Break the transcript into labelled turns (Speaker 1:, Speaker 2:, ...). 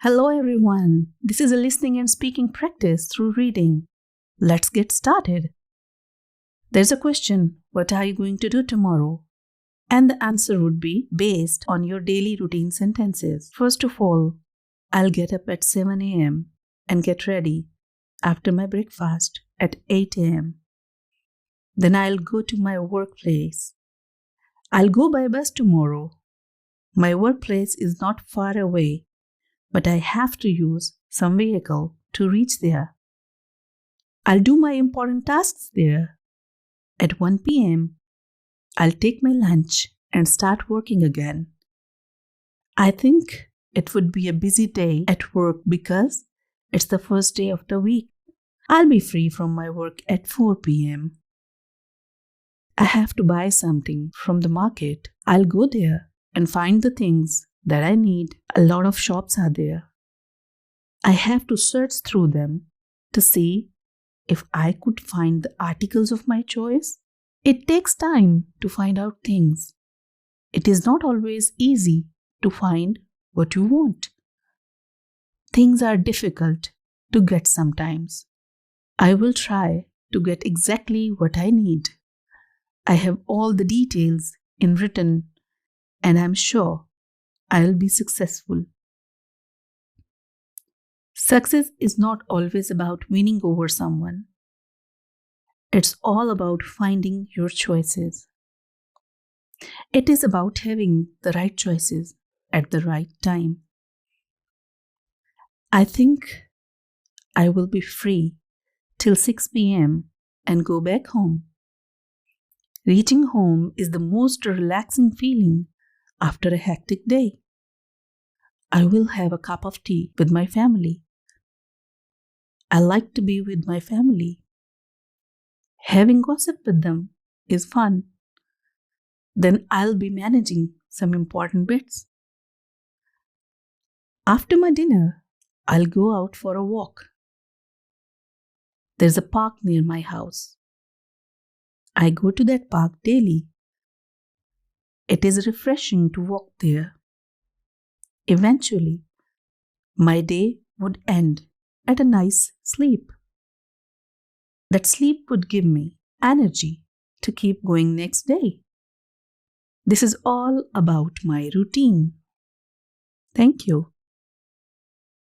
Speaker 1: Hello everyone. This is a listening and speaking practice through reading. Let's get started. There's a question, what are you going to do tomorrow? And the answer would be based on your daily routine sentences. First of all, I'll get up at 7 a.m. and get ready after my breakfast at 8 a.m. Then I'll go to my workplace. I'll go by bus tomorrow. My workplace is not far away, but I have to use some vehicle to reach there. I'll do my important tasks there. At 1 p.m., I'll take my lunch and start working again. I think it would be a busy day at work because it's the first day of the week. I'll be free from my work at 4 p.m. I have to buy something from the market. I'll go there and find the things that I need. A lot of shops are there. I have to search through them to see if I could find the articles of my choice. It takes time to find out things. It is not always easy to find what you want. Things are difficult to get sometimes. I will try to get exactly what I need. I have all the details in written and I'm sure I'll be successful. Success is not always about winning over someone. It's all about finding your choices. It is about having the right choices at the right time. I think I will be free till 6 p.m. and go back home. Reaching home is the most relaxing feeling after a hectic day. I will have a cup of tea with my family. I like to be with my family. Having gossip with them is fun. Then I'll be managing some important bits. After my dinner, I'll go out for a walk. There's a park near my house. I go to that park daily. It is refreshing to walk there. Eventually, my day would end at a nice sleep. That sleep would give me energy to keep going next day. This is all about my routine. Thank you.